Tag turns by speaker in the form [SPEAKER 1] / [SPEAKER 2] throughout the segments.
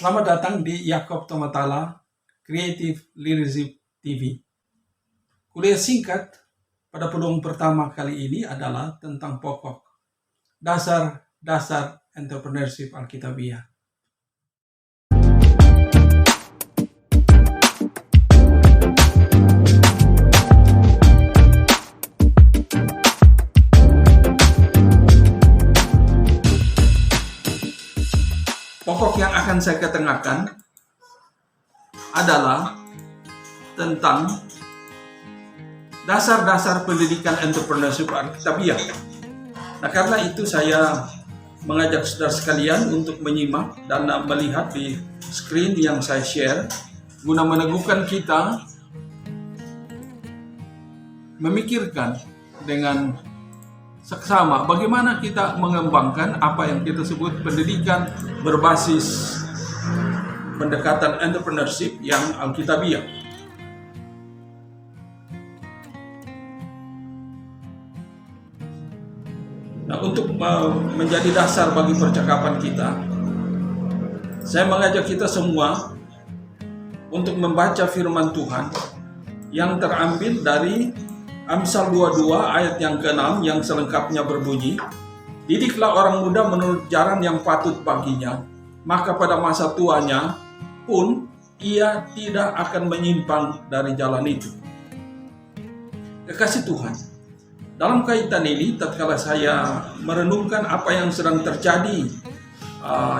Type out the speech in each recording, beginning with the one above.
[SPEAKER 1] Selamat datang di Yakob Tomatala Creative Leadership TV. Kuliah singkat pada peluang pertama kali ini adalah tentang pokok dasar entrepreneurship Alkitabiah. Pokok yang akan saya ketengahkan adalah tentang dasar-dasar pendidikan entrepreneurship Alkitabiah. Nah, karena itu saya mengajak saudara sekalian untuk menyimak dan melihat di screen yang saya share guna meneguhkan kita memikirkan dengan seksama bagaimana kita mengembangkan apa yang kita sebut pendidikan berbasis pendekatan entrepreneurship yang Alkitabiah. Nah, untuk menjadi dasar bagi percakapan kita, saya mengajak kita semua untuk membaca firman Tuhan yang terambil dari Amsal 22 ayat yang ke-6 yang selengkapnya berbunyi, "Didiklah orang muda menurut jalan yang patut baginya, maka pada masa tuanya pun ia tidak akan menyimpang dari jalan itu." Kekasih Tuhan, dalam kaitan ini tatkala saya merenungkan apa yang sedang terjadi,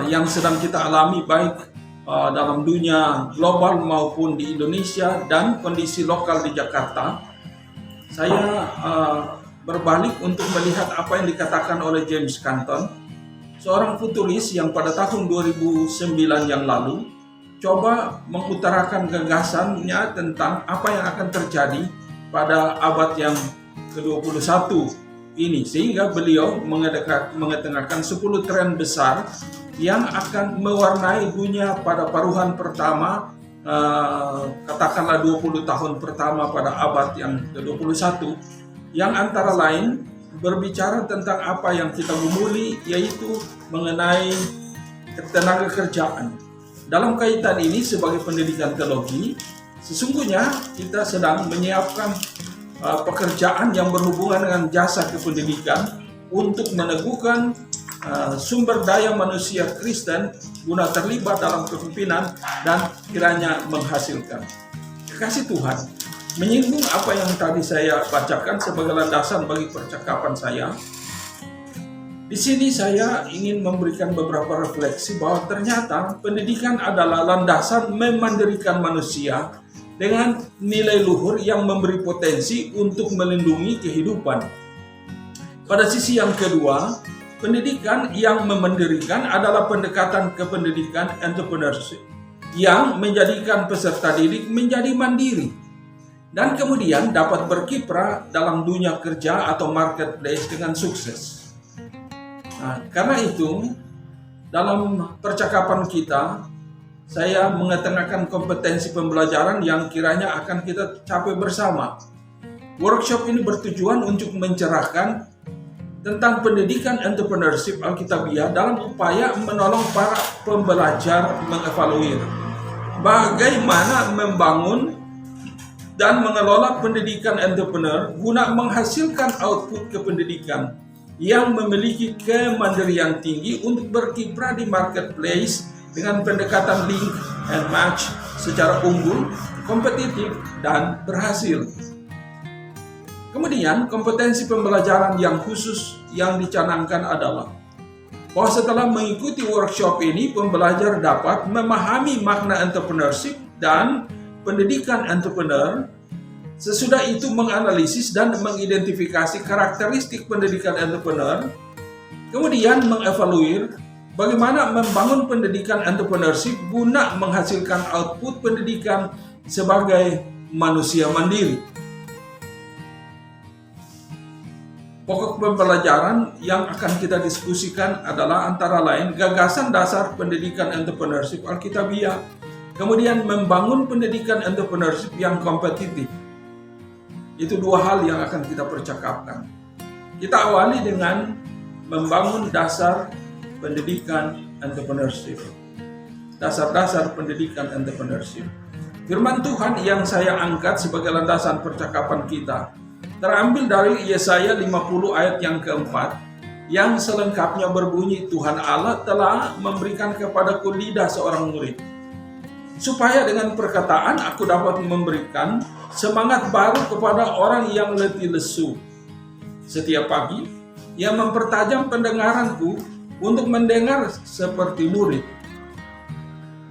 [SPEAKER 1] yang sedang kita alami baik dalam dunia global maupun di Indonesia dan kondisi lokal di Jakarta, saya berbalik untuk melihat apa yang dikatakan oleh James Canton, seorang futuris yang pada tahun 2009 yang lalu coba mengutarakan gagasannya tentang apa yang akan terjadi pada abad yang ke-21 ini, sehingga beliau mengetengahkan 10 tren besar yang akan mewarnai dunia pada paruhan pertama, katakanlah 20 tahun pertama pada abad yang ke-21, yang antara lain berbicara tentang apa yang kita gumuli, yaitu mengenai tenaga kerjaan. Dalam kaitan ini sebagai pendidikan teologi, sesungguhnya kita sedang menyiapkan pekerjaan yang berhubungan dengan jasa kependidikan untuk meneguhkan sumber daya manusia Kristen guna terlibat dalam kepemimpinan dan kiranya menghasilkan. Kekasih Tuhan, menyinggung apa yang tadi saya bacakan sebagai landasan bagi percakapan saya. Di sini saya ingin memberikan beberapa refleksi bahwa ternyata pendidikan adalah landasan memandirikan manusia dengan nilai luhur yang memberi potensi untuk melindungi kehidupan. Pada sisi yang kedua, pendidikan yang memandirikan adalah pendekatan kependidikan entrepreneurship yang menjadikan peserta didik menjadi mandiri dan kemudian dapat berkiprah dalam dunia kerja atau marketplace dengan sukses. Nah, karena itu, dalam percakapan kita, saya mengetengahkan kompetensi pembelajaran yang kiranya akan kita capai bersama. Workshop ini bertujuan untuk mencerahkan tentang pendidikan entrepreneurship Alkitabiah dalam upaya menolong para pembelajar mengevaluir bagaimana membangun dan mengelola pendidikan entrepreneur guna menghasilkan output kependidikan yang memiliki kemandirian tinggi untuk berkiprah di marketplace dengan pendekatan link and match secara unggul, kompetitif, dan berhasil. Kemudian, kompetensi pembelajaran yang khusus yang dicanangkan adalah bahwa setelah mengikuti workshop ini, pembelajar dapat memahami makna entrepreneurship dan pendidikan entrepreneur, sesudah itu menganalisis dan mengidentifikasi karakteristik pendidikan entrepreneur, kemudian mengevaluir bagaimana membangun pendidikan entrepreneurship guna menghasilkan output pendidikan sebagai manusia mandiri. Pokok pembelajaran yang akan kita diskusikan adalah antara lain gagasan dasar pendidikan entrepreneurship Alkitabiah, kemudian membangun pendidikan entrepreneurship yang kompetitif. Itu dua hal yang akan kita percakapkan. Kita awali dengan membangun dasar pendidikan entrepreneurship. dasar-dasar pendidikan entrepreneurship. Firman Tuhan yang saya angkat sebagai landasan percakapan kita terambil dari Yesaya 50 ayat yang keempat, yang selengkapnya berbunyi, Tuhan Allah telah memberikan kepadaku lidah seorang murid, supaya dengan perkataan aku dapat memberikan semangat baru kepada orang yang letih lesu. Setiap pagi, ia mempertajam pendengaranku untuk mendengar seperti murid.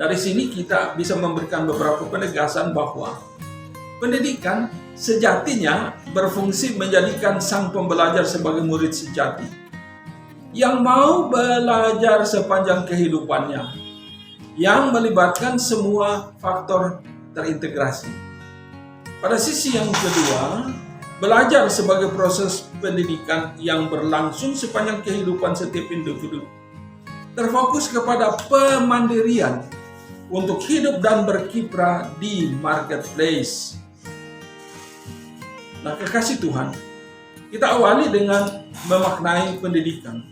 [SPEAKER 1] Dari sini kita bisa memberikan beberapa penegasan bahwa pendidikan sejatinya berfungsi menjadikan sang pembelajar sebagai murid sejati yang mau belajar sepanjang kehidupannya, yang melibatkan semua faktor terintegrasi. Pada sisi yang kedua, belajar sebagai proses pendidikan yang berlangsung sepanjang kehidupan setiap individu, terfokus kepada pemandirian untuk hidup dan berkiprah di marketplace. Nah, kekasih Tuhan, kita awali dengan memaknai pendidikan.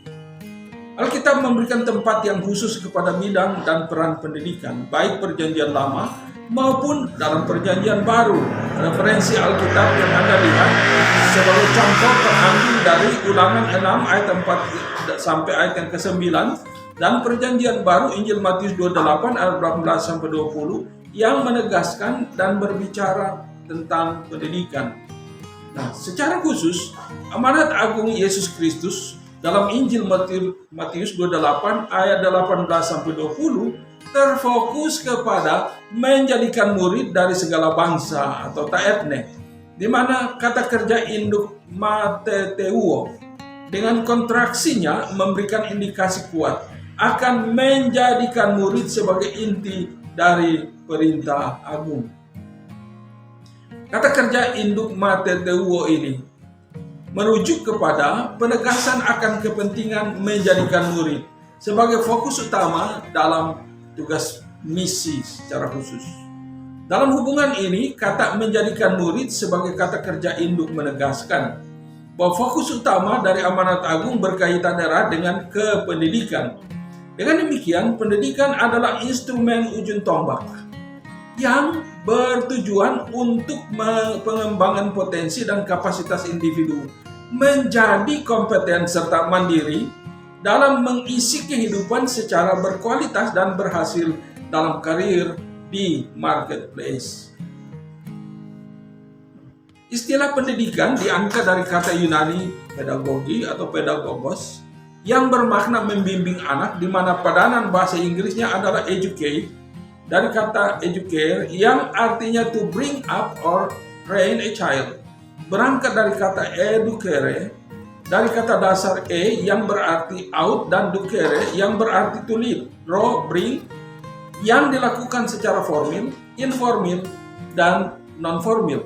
[SPEAKER 1] Alkitab memberikan tempat yang khusus kepada bidang dan peran pendidikan, baik perjanjian lama maupun dalam perjanjian baru. Referensi Alkitab yang Anda lihat sebagai contoh terambil dari Ulangan 6 ayat 4 sampai ayat yang ke-9, dan perjanjian baru Injil Matius 28 ayat 18 sampai 20 yang menegaskan dan berbicara tentang pendidikan. Nah, secara khusus amanat agung Yesus Kristus dalam Injil Matius 28 ayat 18 sampai 20 terfokus kepada menjadikan murid dari segala bangsa atau taetne, di mana kata kerja induk mateteuo dengan kontraksinya memberikan indikasi kuat akan menjadikan murid sebagai inti dari perintah agung. Kata kerja induk mateteuo ini merujuk kepada penegasan akan kepentingan menjadikan murid sebagai fokus utama dalam tugas misi secara khusus. Dalam hubungan ini, kata menjadikan murid sebagai kata kerja induk menegaskan bahwa fokus utama dari amanat agung berkaitan erat dengan kependidikan. Dengan demikian, pendidikan adalah instrumen ujung tombak yang bertujuan untuk pengembangan potensi dan kapasitas individu menjadi kompeten serta mandiri dalam mengisi kehidupan secara berkualitas dan berhasil dalam karir di marketplace. Istilah pendidikan diangkat dari kata Yunani pedagogi atau pedagogos yang bermakna membimbing anak, di mana padanan bahasa Inggrisnya adalah educate, dari kata educare yang artinya to bring up or train a child. Berangkat dari kata educere, dari kata dasar yang berarti out dan ducere yang berarti to lead, draw, bring, yang dilakukan secara formal, informal, dan non-formal.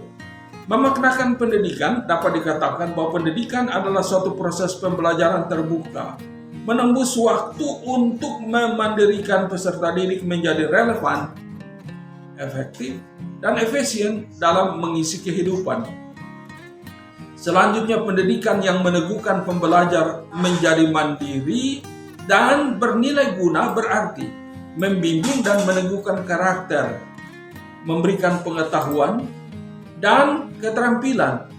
[SPEAKER 1] Memaknakan pendidikan, dapat dikatakan bahwa pendidikan adalah suatu proses pembelajaran terbuka, menembus waktu untuk memandirikan peserta didik menjadi relevan, efektif, dan efisien dalam mengisi kehidupan. Selanjutnya, pendidikan yang meneguhkan pembelajar menjadi mandiri dan bernilai guna berarti membimbing dan meneguhkan karakter, memberikan pengetahuan dan keterampilan,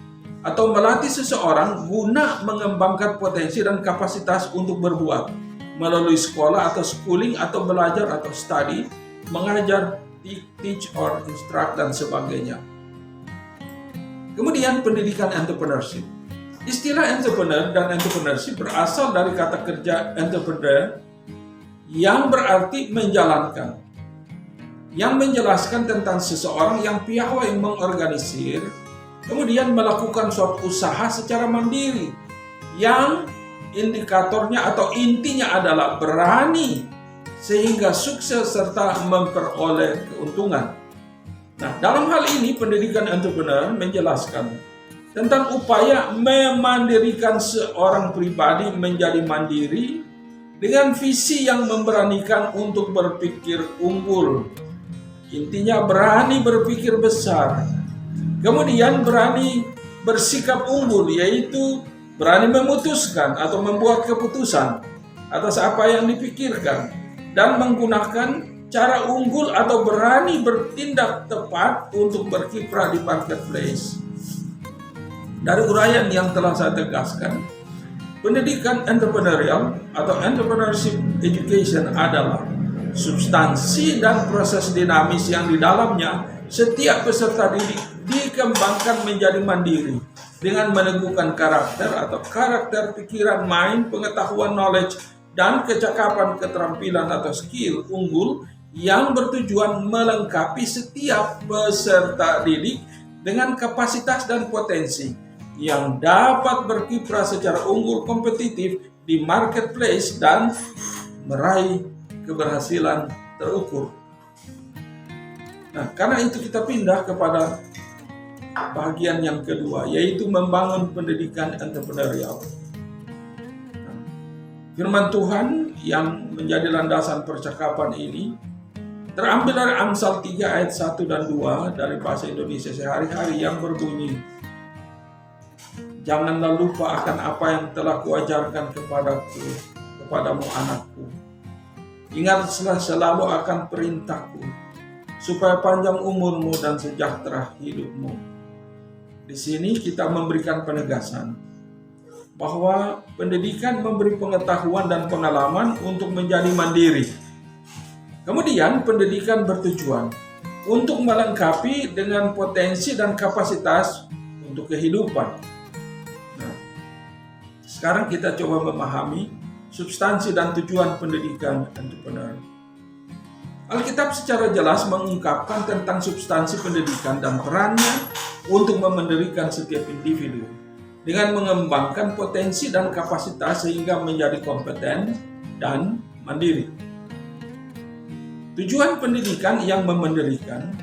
[SPEAKER 1] atau melatih seseorang guna mengembangkan potensi dan kapasitas untuk berbuat melalui sekolah atau schooling atau belajar atau study, mengajar, teach or instruct, dan sebagainya. Kemudian pendidikan entrepreneurship. Istilah entrepreneur dan entrepreneurship berasal dari kata kerja entrepreneur yang berarti menjalankan, yang menjelaskan tentang seseorang yang piawai mengorganisir, kemudian melakukan suatu usaha secara mandiri, yang indikatornya atau intinya adalah berani sehingga sukses serta memperoleh keuntungan. Nah, dalam hal ini pendidikan entrepreneur menjelaskan tentang upaya memandirikan seorang pribadi menjadi mandiri dengan visi yang memberanikan untuk berpikir unggul. Intinya berani berpikir besar, kemudian berani bersikap unggul, yaitu berani memutuskan atau membuat keputusan atas apa yang dipikirkan dan menggunakan cara unggul atau berani bertindak tepat untuk berkiprah di marketplace. Dari uraian yang telah saya tegaskan, pendidikan entrepreneurial atau entrepreneurship education adalah substansi dan proses dinamis yang di dalamnya setiap peserta didik dikembangkan menjadi mandiri dengan meneguhkan karakter atau karakter pikiran, mind, pengetahuan, knowledge, dan kecakapan, keterampilan atau skill unggul yang bertujuan melengkapi setiap peserta didik dengan kapasitas dan potensi yang dapat berkiprah secara unggul kompetitif di marketplace dan meraih keberhasilan terukur. Nah, karena itu kita pindah kepada bagian yang kedua, yaitu membangun pendidikan entrepreneurial. Firman Tuhan yang menjadi landasan percakapan ini terambil dari Amsal 3 ayat 1 dan 2 dari bahasa Indonesia sehari-hari yang berbunyi, "Janganlah lupa akan apa yang telah kuajarkan kepadamu anakku. Ingatlah selalu akan perintahku, supaya panjang umurmu dan sejahtera hidupmu." Di sini kita memberikan penegasan bahwa pendidikan memberi pengetahuan dan pengalaman untuk menjadi mandiri. Kemudian pendidikan bertujuan untuk melengkapi dengan potensi dan kapasitas untuk kehidupan. Nah, sekarang kita coba memahami substansi dan tujuan pendidikan entrepreneur. Alkitab secara jelas mengungkapkan tentang substansi pendidikan dan perannya untuk memendirikan setiap individu dengan mengembangkan potensi dan kapasitas sehingga menjadi kompeten dan mandiri. Tujuan pendidikan yang memendirikan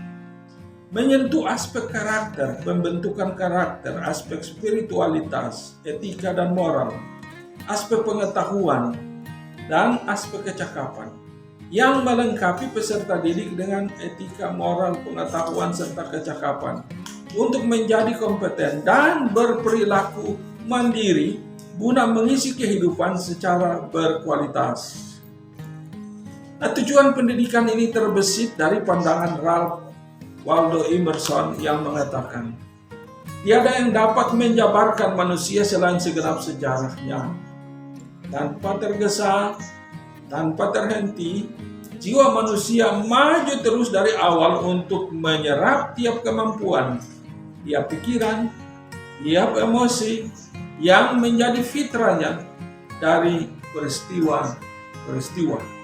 [SPEAKER 1] menyentuh aspek karakter, pembentukan karakter, aspek spiritualitas, etika dan moral, aspek pengetahuan, dan aspek kecakapan yang melengkapi peserta didik dengan etika, moral, pengetahuan, serta kecakapan untuk menjadi kompeten dan berperilaku mandiri guna mengisi kehidupan secara berkualitas. Nah, tujuan pendidikan ini terbesit dari pandangan Ralph Waldo Emerson yang mengatakan, "Tiada yang dapat menjabarkan manusia selain segenap sejarahnya. Tanpa tergesa, tanpa terhenti, jiwa manusia maju terus dari awal untuk menyerap tiap kemampuan, tiap pikiran, tiap emosi yang menjadi fitrahnya dari peristiwa-peristiwa."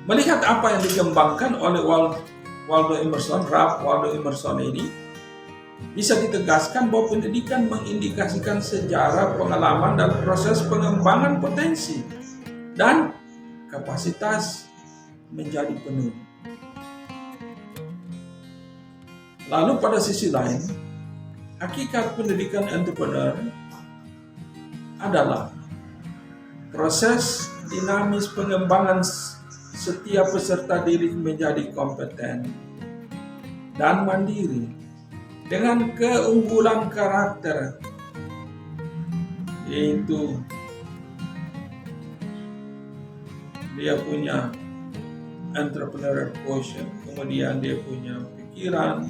[SPEAKER 1] Melihat apa yang dikembangkan oleh Ralph Waldo Emerson ini, bisa ditegaskan bahwa pendidikan mengindikasikan sejarah, pengalaman, dan proses pengembangan potensi dan kapasitas menjadi penuh. Lalu pada sisi lain, hakikat pendidikan entrepreneur adalah proses dinamis pengembangan setiap peserta didik menjadi kompeten dan mandiri dengan keunggulan karakter, yaitu dia punya entrepreneurial quotient, kemudian dia punya pikiran,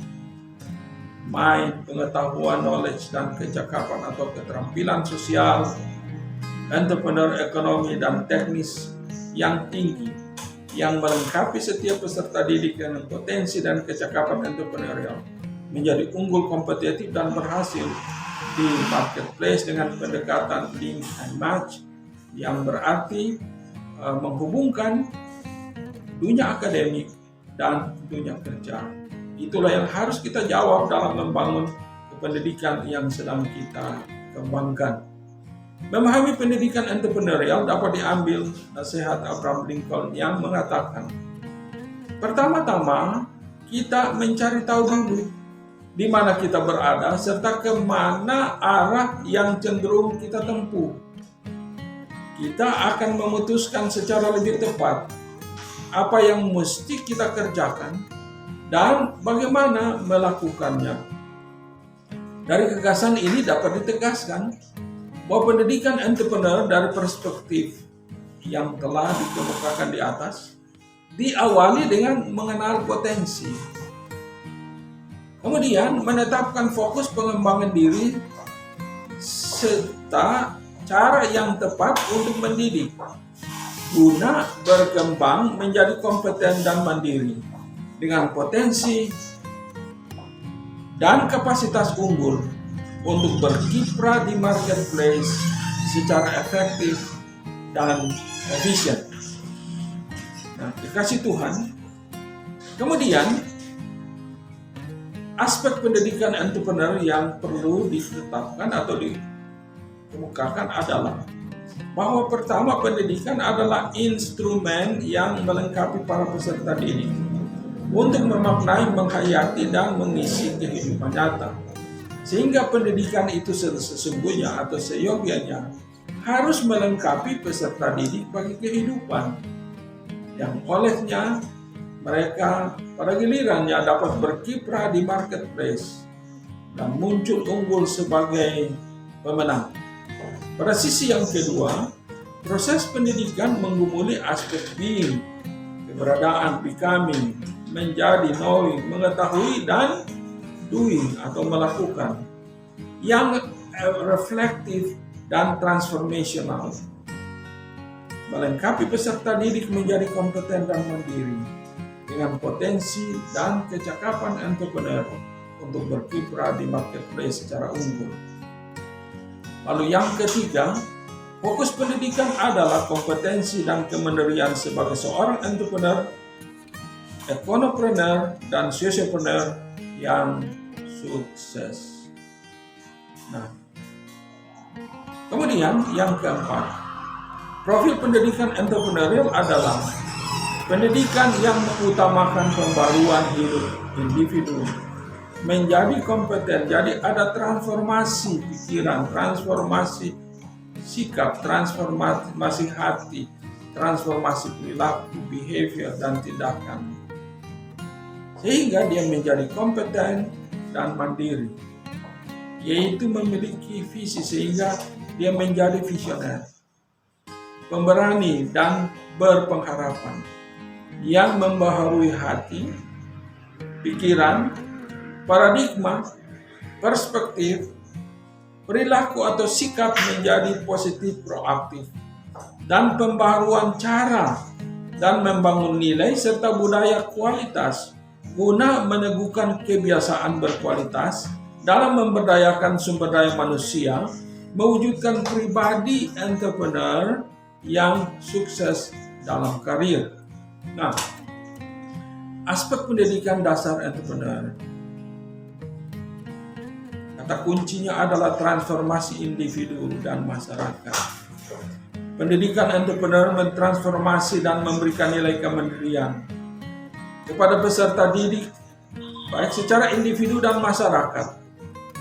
[SPEAKER 1] mind, pengetahuan, knowledge, dan kecakapan atau keterampilan sosial, entrepreneur ekonomi dan teknis yang tinggi, yang melengkapi setiap peserta didik dengan potensi dan kecakapan entrepreneurial menjadi unggul, kompetitif, dan berhasil di marketplace dengan pendekatan link and match yang berarti menghubungkan dunia akademik dan dunia kerja. Itulah yang harus kita jawab dalam membangun pendidikan yang sedang kita kembangkan. Memahami pendidikan entrepreneurial dapat diambil nasihat Abraham Lincoln yang mengatakan, pertama-tama kita mencari tahu dulu di mana kita berada serta kemana arah yang cenderung kita tempuh. Kita akan memutuskan secara lebih tepat apa yang mesti kita kerjakan dan bagaimana melakukannya. Dari gagasan ini dapat ditegaskan bahwa pendidikan entrepreneur dari perspektif yang telah dikemukakan di atas diawali dengan mengenal potensi. Kemudian menetapkan fokus pengembangan diri serta cara yang tepat untuk mendidik guna berkembang menjadi kompeten dan mandiri dengan potensi dan kapasitas unggul untuk berkiprah di marketplace secara efektif dan efisien. Nah, dikasih Tuhan. Kemudian aspek pendidikan entrepreneur yang perlu ditetapkan atau dikemukakan adalah bahwa pertama, pendidikan adalah instrumen yang melengkapi para peserta didik untuk memaknai, menghayati, dan mengisi kehidupan nyata. Sehingga pendidikan itu sesungguhnya atau seyogianya harus melengkapi peserta didik bagi kehidupan, yang olehnya mereka pada gilirannya dapat berkiprah di marketplace dan muncul unggul sebagai pemenang. Pada sisi yang kedua, proses pendidikan menggumuli aspek being, keberadaan, becoming, menjadi, knowing, mengetahui, dan doing atau melakukan, yang reflektif dan transformational. Melengkapi peserta didik menjadi kompeten dan mandiri dengan potensi dan kecakapan entrepreneur untuk berkiprah di marketplace secara unggul. Lalu yang ketiga, fokus pendidikan adalah kompetensi dan kemandirian sebagai seorang entrepreneur, ekonopreneur, dan sociopreneur yang sukses. Nah, kemudian yang keempat, profil pendidikan entrepreneurial adalah pendidikan yang mengutamakan pembaruan hidup individu menjadi kompeten. Jadi ada transformasi pikiran, transformasi sikap, transformasi hati, transformasi perilaku, behavior, dan tindakan. Sehingga dia menjadi kompeten dan mandiri, yaitu memiliki visi sehingga dia menjadi visioner, pemberani, dan berpengharapan yang membaharui hati, pikiran, paradigma, perspektif, perilaku atau sikap menjadi positif, proaktif, dan pembaharuan cara dan membangun nilai serta budaya kualitas guna meneguhkan kebiasaan berkualitas dalam memberdayakan sumber daya manusia, mewujudkan pribadi entrepreneur yang sukses dalam karir. Nah, aspek pendidikan dasar entrepreneur, kata kuncinya adalah transformasi individu dan masyarakat. Pendidikan entrepreneur mentransformasi dan memberikan nilai kemandirian kepada peserta didik, baik secara individu dan masyarakat,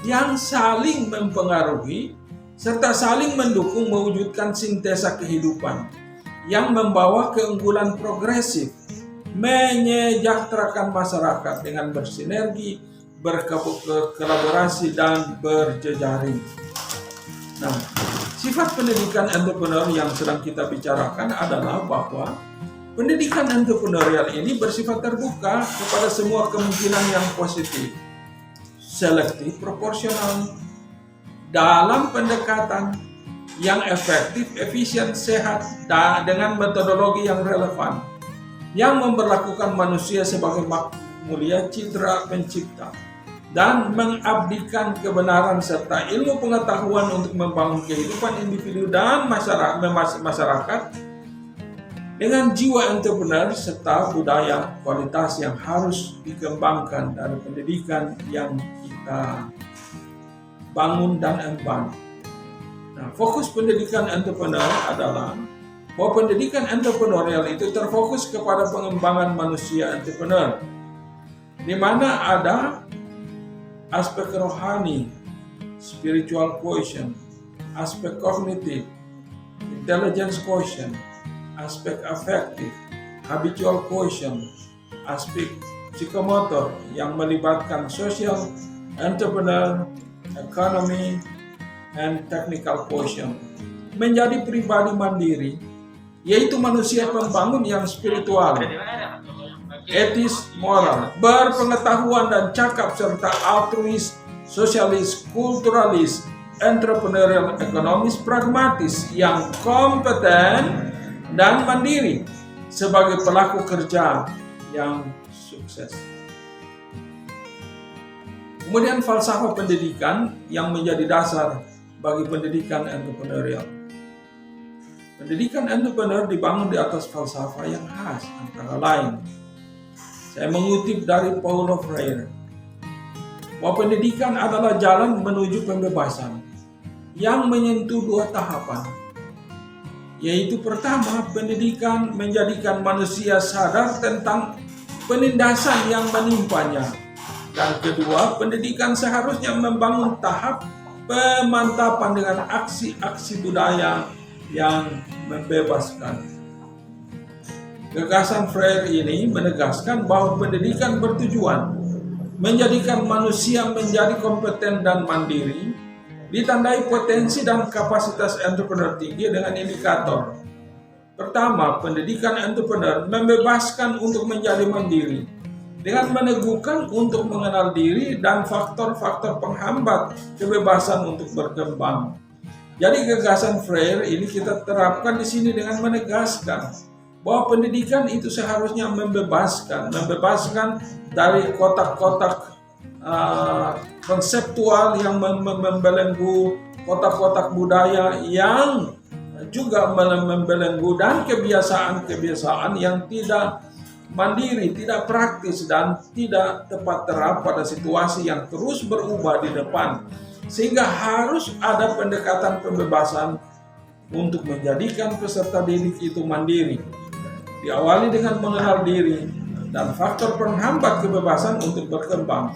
[SPEAKER 1] yang saling mempengaruhi serta saling mendukung mewujudkan sintesa kehidupan yang membawa keunggulan progresif, menyejahterakan masyarakat dengan bersinergi, berkolaborasi, dan berjejaring. Nah, sifat pendidikan entrepreneur yang sedang kita bicarakan adalah bahwa pendidikan entrepreneurial ini bersifat terbuka kepada semua kemungkinan yang positif, selektif, proporsional, dalam pendekatan yang efektif, efisien, sehat, dan dengan metodologi yang relevan, yang memperlakukan manusia sebagai makhluk mulia citra pencipta, dan mengabdikan kebenaran serta ilmu pengetahuan untuk membangun kehidupan individu dan masyarakat dengan jiwa entrepreneur serta budaya kualitas yang harus dikembangkan dari pendidikan yang kita bangun dan emban. Nah, fokus pendidikan entrepreneur adalah bahwa pendidikan entrepreneurial itu terfokus kepada pengembangan manusia entrepreneur, di mana ada aspek rohani, spiritual quotient, aspek kognitif, intelligence quotient, aspek affective, habitual quotient, aspek psikomotor yang melibatkan social, entrepreneur, economy, and technical quotient, menjadi pribadi mandiri yaitu manusia pembangun yang spiritual, etis, moral, berpengetahuan dan cakap, serta altruis, sosialis, kulturalis, entrepreneurial, ekonomis, pragmatis, yang kompeten dan mandiri sebagai pelaku kerja yang sukses. Kemudian falsafah pendidikan yang menjadi dasar bagi pendidikan entrepreneurial. Pendidikan entrepreneur dibangun di atas falsafah yang khas, antara lain. Saya mengutip dari Paulo Freire, bahwa pendidikan adalah jalan menuju pembebasan yang menyentuh dua tahapan, yaitu pertama, pendidikan menjadikan manusia sadar tentang penindasan yang menimpanya, dan kedua, pendidikan seharusnya membangun tahap pemantapan dengan aksi-aksi budaya yang membebaskan. Gagasan Freire ini menegaskan bahwa pendidikan bertujuan menjadikan manusia menjadi kompeten dan mandiri, ditandai potensi dan kapasitas entrepreneur tinggi dengan indikator. Pertama, pendidikan entrepreneur membebaskan untuk menjadi mandiri dengan meneguhkan untuk mengenal diri dan faktor-faktor penghambat kebebasan untuk berkembang. Jadi gagasan Freire ini kita terapkan di sini dengan menegaskan bahwa pendidikan itu seharusnya membebaskan dari kotak-kotak konseptual yang membelenggu, kotak-kotak budaya yang juga membelenggu, dan kebiasaan-kebiasaan yang tidak mandiri, tidak praktis, dan tidak tepat terap pada situasi yang terus berubah di depan. Sehingga harus ada pendekatan pembebasan untuk menjadikan peserta didik itu mandiri. Diawali dengan mengenal diri dan faktor penghambat kebebasan untuk berkembang.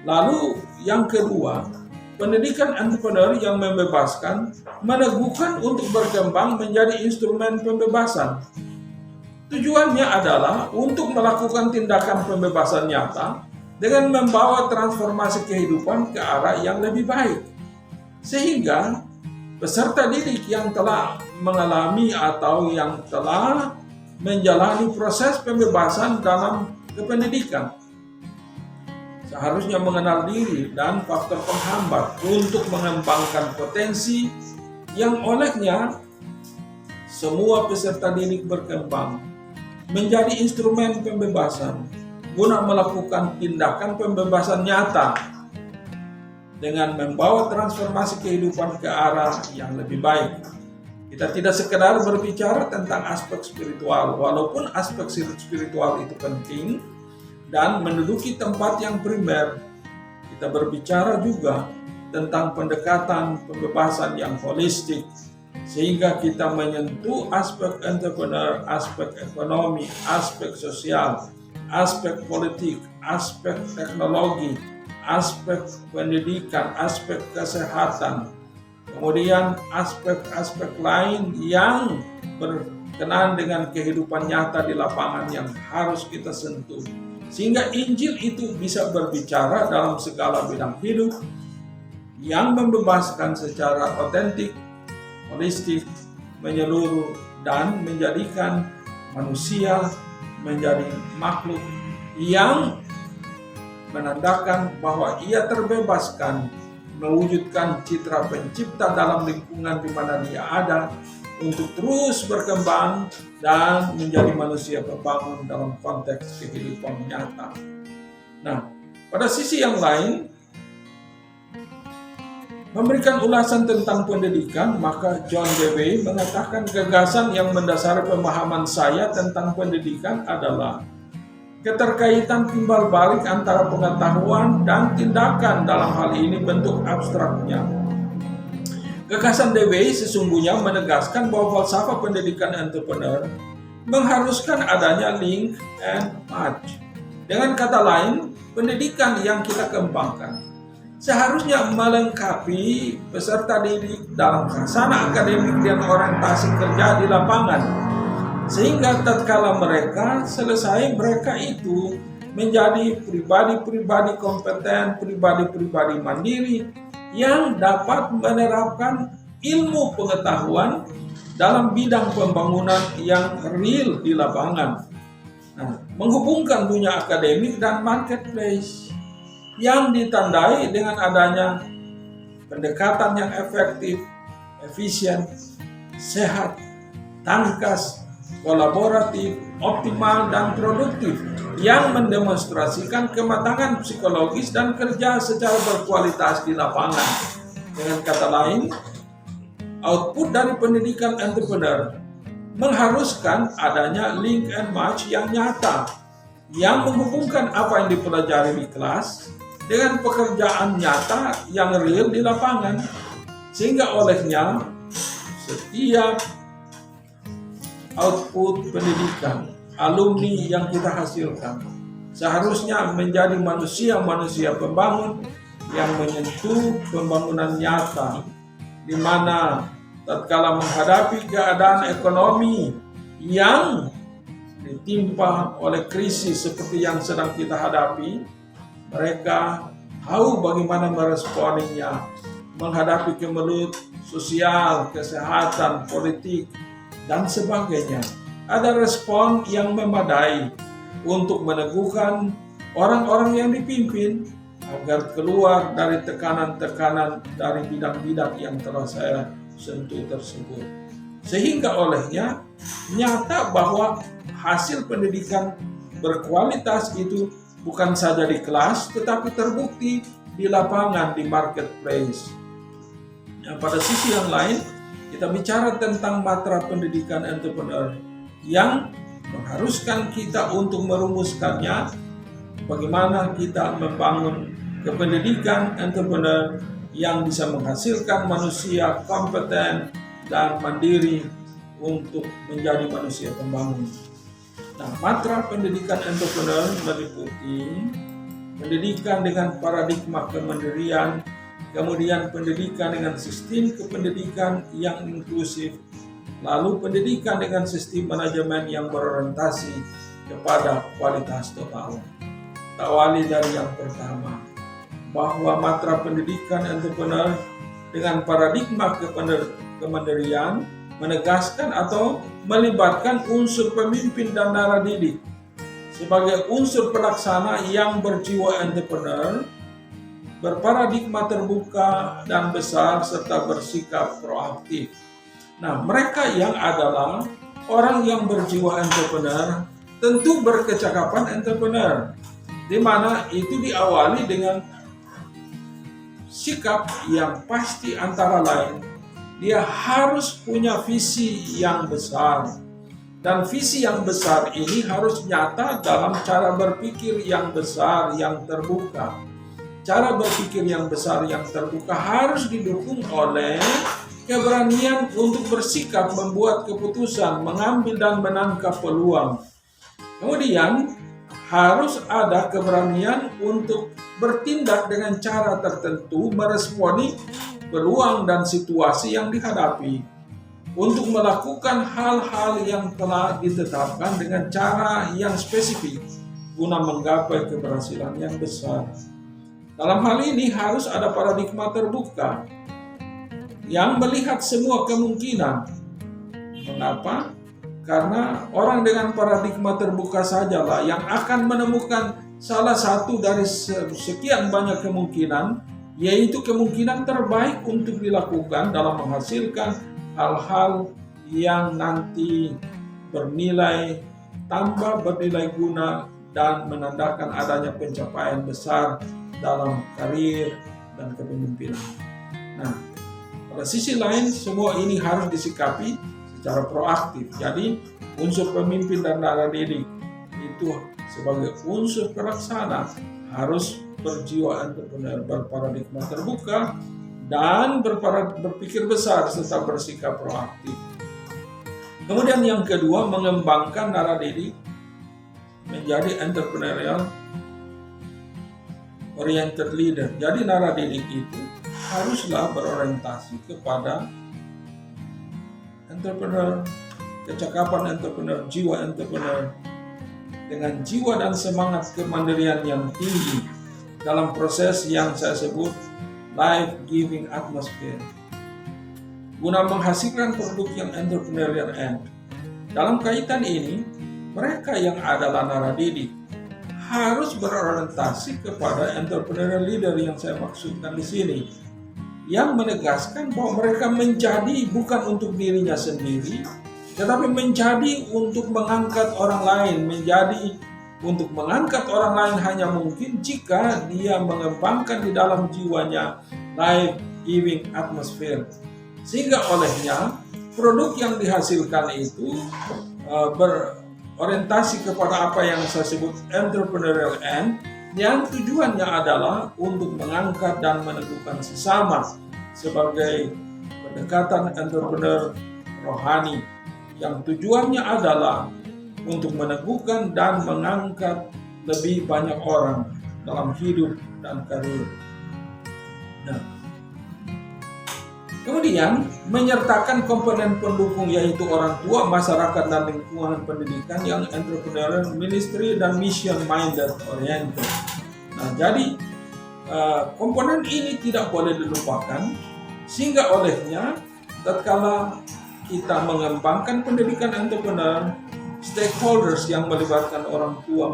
[SPEAKER 1] Lalu yang kedua, pendidikan entrepreneur yang membebaskan meneguhkan untuk berkembang menjadi instrumen pembebasan. Tujuannya adalah untuk melakukan tindakan pembebasan nyata dengan membawa transformasi kehidupan ke arah yang lebih baik. Sehingga peserta didik yang telah mengalami atau yang telah menjalani proses pembebasan dalam kependidikan seharusnya mengenal diri dan faktor penghambat untuk mengembangkan potensi yang olehnya semua peserta didik berkembang menjadi instrumen pembebasan guna melakukan tindakan pembebasan nyata dengan membawa transformasi kehidupan ke arah yang lebih baik. Kita tidak sekedar berbicara tentang aspek spiritual, walaupun aspek spiritual itu penting dan menduduki tempat yang primer. Kita berbicara juga tentang pendekatan pembebasan yang holistik, sehingga kita menyentuh aspek entrepreneur, aspek ekonomi, aspek sosial, aspek politik, aspek teknologi, aspek pendidikan, aspek kesehatan, kemudian aspek-aspek lain yang berkenaan dengan kehidupan nyata di lapangan yang harus kita sentuh. Sehingga Injil itu bisa berbicara dalam segala bidang hidup yang membebaskan secara otentik, holistik, menyeluruh, dan menjadikan manusia menjadi makhluk yang menandakan bahwa ia terbebaskan mewujudkan citra pencipta dalam lingkungan di mana dia ada untuk terus berkembang dan menjadi manusia pembangun dalam konteks kehidupan nyata. Nah, pada sisi yang lain, memberikan ulasan tentang pendidikan, maka John Dewey mengatakan gagasan yang mendasari pemahaman saya tentang pendidikan adalah keterkaitan timbal balik antara pengetahuan dan tindakan, dalam hal ini bentuk abstraknya. Gagasan Dewey sesungguhnya menegaskan bahwa falsafah pendidikan entrepreneur mengharuskan adanya link and match. Dengan kata lain, pendidikan yang kita kembangkan seharusnya melengkapi peserta didik dalam khasana akademik dan orientasi kerja di lapangan, sehingga tatkala mereka selesai, mereka itu menjadi pribadi-pribadi kompeten, pribadi-pribadi mandiri yang dapat menerapkan ilmu pengetahuan dalam bidang pembangunan yang real di lapangan. Nah, menghubungkan dunia akademik dan marketplace yang ditandai dengan adanya pendekatan yang efektif, efisien, sehat, tangkas, kolaboratif, optimal, dan produktif yang mendemonstrasikan kematangan psikologis dan kerja secara berkualitas di lapangan. Dengan kata lain, output dari pendidikan entrepreneur mengharuskan adanya link and match yang nyata yang menghubungkan apa yang dipelajari di kelas dengan pekerjaan nyata yang real di lapangan, sehingga olehnya setiap output pendidikan alumni yang kita hasilkan seharusnya menjadi manusia-manusia pembangun yang menyentuh pembangunan nyata, di mana tatkala menghadapi keadaan ekonomi yang ditimpa oleh krisis seperti yang sedang kita hadapi, mereka tahu bagaimana meresponinya menghadapi kemelut sosial, kesehatan, politik, dan sebagainya. Ada respon yang memadai untuk meneguhkan orang-orang yang dipimpin agar keluar dari tekanan-tekanan dari bidang-bidang yang telah saya sentuh tersebut. Sehingga olehnya nyata bahwa hasil pendidikan berkualitas itu bukan saja di kelas tetapi terbukti di lapangan, di marketplace. Nah, pada sisi yang lain kita bicara tentang matra pendidikan entrepreneur yang mengharuskan kita untuk merumuskannya, bagaimana kita membangun kependidikan entrepreneur yang bisa menghasilkan manusia kompeten dan mandiri untuk menjadi manusia pembangun. Nah, matra pendidikan entrepreneur meliputi pendidikan dengan paradigma kemandirian, kemudian pendidikan dengan sistem kependidikan yang inklusif, lalu pendidikan dengan sistem manajemen yang berorientasi kepada kualitas total. Kita awali dari yang pertama, bahwa matra pendidikan entrepreneur dengan paradigma kemandirian menegaskan atau melibatkan unsur pemimpin dan naradidik sebagai unsur pelaksana yang berjiwa entrepreneur, berparadigma terbuka dan besar, serta bersikap proaktif. Nah, mereka yang adalah orang yang berjiwa entrepreneur tentu berkecakapan entrepreneur, di mana itu diawali dengan sikap yang pasti, antara lain dia harus punya visi yang besar, dan visi yang besar ini harus nyata dalam cara berpikir yang besar yang terbuka. Cara berpikir yang besar yang terbuka harus didukung oleh keberanian untuk bersikap, membuat keputusan, mengambil dan menangkap peluang. Kemudian harus ada keberanian untuk bertindak dengan cara tertentu, meresponi peluang dan situasi yang dihadapi, untuk melakukan hal-hal yang telah ditetapkan dengan cara yang spesifik guna menggapai keberhasilan yang besar. Dalam hal ini harus ada paradigma terbuka yang melihat semua kemungkinan. Mengapa? Karena orang dengan paradigma terbuka sajalah yang akan menemukan salah satu dari sekian banyak kemungkinan, yaitu kemungkinan terbaik untuk dilakukan dalam menghasilkan hal-hal yang nanti bernilai tambah, bernilai guna, dan menandakan adanya pencapaian besar dalam karir dan kepemimpinan. Nah, pada sisi lain semua ini harus disikapi secara proaktif. Jadi unsur pemimpin dan naradidik itu sebagai unsur pelaksana harus berjiwa entrepreneur, berparadigma terbuka, dan berpikir besar serta bersikap proaktif. Kemudian yang kedua, mengembangkan naradidik menjadi entrepreneurial oriented leader. Jadi naradidik itu haruslah berorientasi kepada entrepreneur, kecakapan entrepreneur, jiwa entrepreneur, dengan jiwa dan semangat kemandirian yang tinggi dalam proses yang saya sebut life-giving atmosphere, guna menghasilkan produk yang entrepreneurial end. Dalam kaitan ini, mereka yang adalah naradidik harus berorientasi kepada entrepreneurial leader yang saya maksudkan di sini, yang menegaskan bahwa mereka menjadi bukan untuk dirinya sendiri, tetapi menjadi untuk mengangkat orang lain. Menjadi untuk mengangkat orang lain hanya mungkin jika dia mengembangkan di dalam jiwanya life-giving atmosphere, sehingga olehnya produk yang dihasilkan itu berorientasi kepada apa yang saya sebut entrepreneurial end, yang tujuannya adalah untuk mengangkat dan meneguhkan sesama sebagai pendekatan entrepreneur rohani, yang tujuannya adalah untuk meneguhkan dan mengangkat lebih banyak orang dalam hidup dan karir. Nah, kemudian menyertakan komponen pendukung, yaitu orang tua, masyarakat, dan lingkungan pendidikan yang entrepreneurial, ministry, dan mission minded oriented. Nah, jadi komponen ini tidak boleh dilupakan, sehingga olehnya tatkala kita mengembangkan pendidikan entrepreneur, stakeholders yang melibatkan orang tua,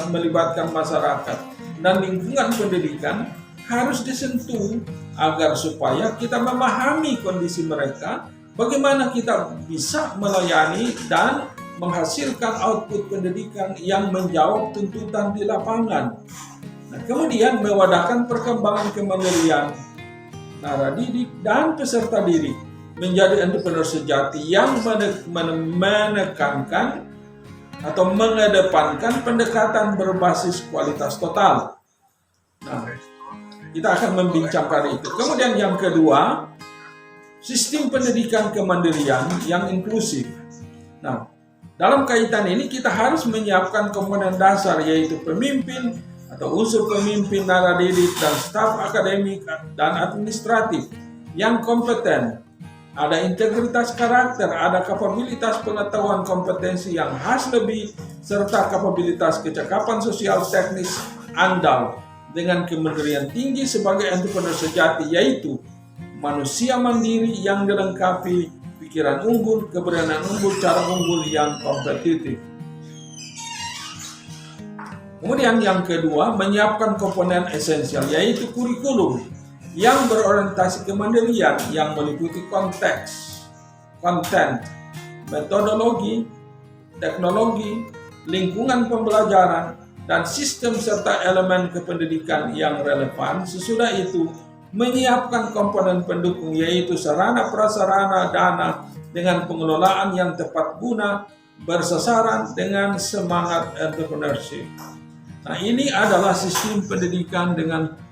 [SPEAKER 1] melibatkan masyarakat, dan lingkungan pendidikan harus disentuh agar supaya kita memahami kondisi mereka, bagaimana kita bisa melayani dan menghasilkan output pendidikan yang menjawab tuntutan di lapangan. Nah, kemudian mewadakan perkembangan kemandirian naradidik dan peserta didik menjadi entrepreneur sejati yang menekankan atau mengedepankan pendekatan berbasis kualitas total. Nah, kita akan membincangkan itu. Kemudian yang kedua, sistem pendidikan kemandirian yang inklusif. Nah, dalam kaitan ini kita harus menyiapkan komponen dasar, yaitu pemimpin atau unsur pemimpin, naradidik, dan staf akademik dan administratif yang kompeten. Ada integritas karakter, ada kapabilitas pengetahuan kompetensi yang khas lebih, serta kapabilitas kecakapan sosial teknis andal dengan kemandirian tinggi sebagai entrepreneur sejati, yaitu manusia mandiri yang dilengkapi pikiran unggul, keberanian unggul, cara unggul yang kompetitif. Kemudian yang kedua, menyiapkan komponen esensial, yaitu kurikulum yang berorientasi kemandirian yang meliputi konteks, konten, metodologi, teknologi, lingkungan pembelajaran, dan sistem serta elemen kependidikan yang relevan. Sesudah itu, menyiapkan komponen pendukung, yaitu sarana prasarana dana dengan pengelolaan yang tepat guna, bersasaran dengan semangat entrepreneurship. Nah, ini adalah sistem pendidikan dengan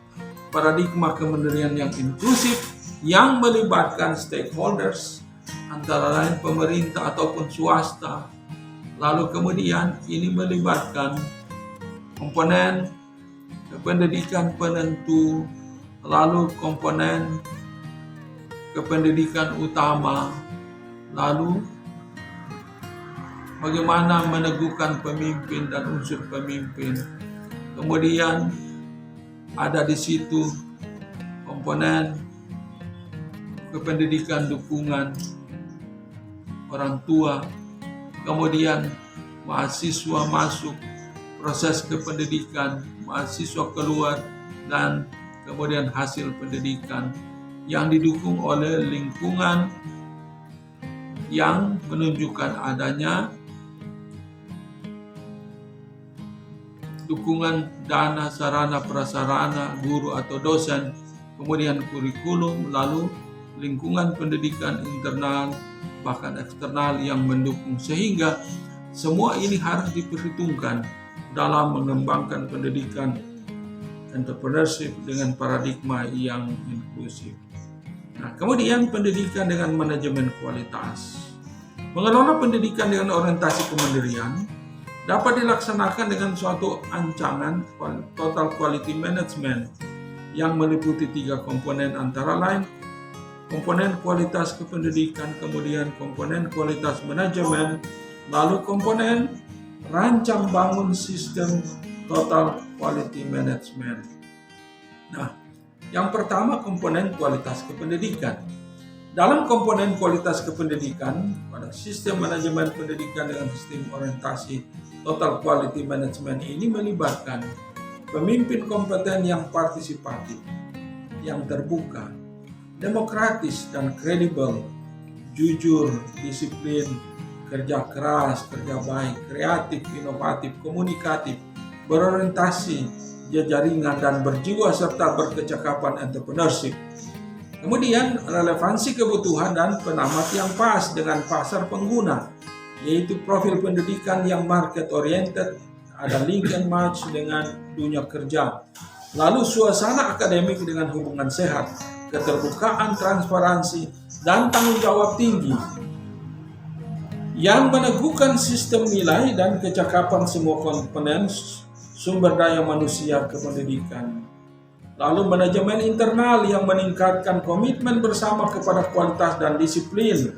[SPEAKER 1] paradigma kemandirian yang inklusif yang melibatkan stakeholders, antara lain pemerintah ataupun swasta. Lalu kemudian ini melibatkan komponen kependidikan penentu, lalu komponen kependidikan utama, lalu bagaimana meneguhkan pemimpin dan unsur pemimpin. Kemudian ada di situ komponen kependidikan dukungan orang tua, kemudian mahasiswa masuk, proses kependidikan, mahasiswa keluar, dan kemudian hasil pendidikan yang didukung oleh lingkungan yang menunjukkan adanya dukungan dana, sarana, prasarana, guru atau dosen, kemudian kurikulum, lalu lingkungan pendidikan internal, bahkan eksternal yang mendukung, sehingga semua ini harus diperhitungkan dalam mengembangkan pendidikan entrepreneurship dengan paradigma yang inklusif. Nah, kemudian pendidikan dengan manajemen kualitas. Mengelola pendidikan dengan orientasi kemandirian dapat dilaksanakan dengan suatu ancangan total quality management yang meliputi 3 komponen, antara lain komponen kualitas kependidikan, kemudian komponen kualitas manajemen, lalu komponen rancang bangun sistem total quality management. Nah, yang pertama komponen kualitas kependidikan. Dalam komponen kualitas kependidikan, pada sistem manajemen pendidikan dengan sistem orientasi total quality management ini melibatkan pemimpin kompeten yang partisipatif, yang terbuka, demokratis dan kredibel, jujur, disiplin, kerja keras, kerja baik, kreatif, inovatif, komunikatif, berorientasi, jaringan dan berjiwa serta berkecakapan entrepreneurship. Kemudian relevansi kebutuhan dan penamat yang pas dengan pasar pengguna, yaitu profil pendidikan yang market oriented, ada link and match dengan dunia kerja. Lalu suasana akademik dengan hubungan sehat, keterbukaan, transparansi, dan tanggung jawab tinggi yang meneguhkan sistem nilai dan kecakapan semua komponen sumber daya manusia kependidikan. Lalu manajemen internal yang meningkatkan komitmen bersama kepada kualitas dan disiplin,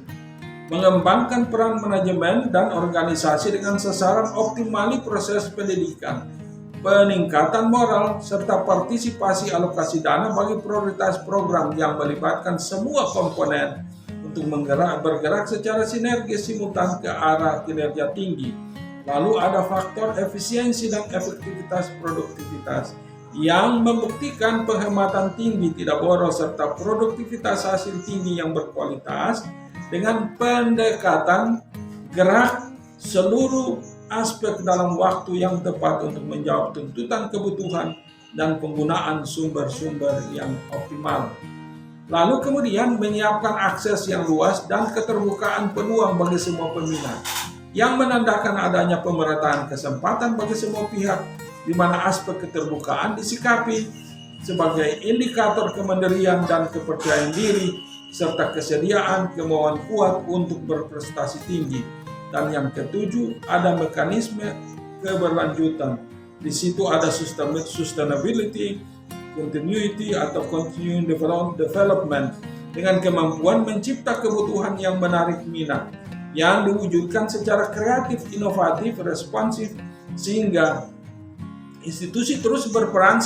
[SPEAKER 1] mengembangkan peran manajemen dan organisasi dengan sasaran optimali proses pendidikan, peningkatan moral, serta partisipasi alokasi dana bagi prioritas program yang melibatkan semua komponen untuk bergerak secara sinergis simultan ke arah kinerja tinggi. Lalu ada faktor efisiensi dan efektivitas produktivitas yang membuktikan penghematan tinggi tidak boros serta produktivitas hasil tinggi yang berkualitas dengan pendekatan gerak seluruh aspek dalam waktu yang tepat untuk menjawab tuntutan kebutuhan dan penggunaan sumber-sumber yang optimal. Lalu kemudian menyiapkan akses yang luas dan keterbukaan peluang bagi semua peminat yang menandakan adanya pemerataan kesempatan bagi semua pihak, di mana aspek keterbukaan disikapi sebagai indikator kemandirian dan kepercayaan diri, serta kesediaan kemauan kuat untuk berprestasi tinggi. Dan yang ketujuh, ada mekanisme keberlanjutan. Di situ ada sustainability, continuity atau continuing development dengan kemampuan mencipta kebutuhan yang menarik minat, yang diwujudkan secara kreatif, inovatif, responsif, sehingga institusi terus berperan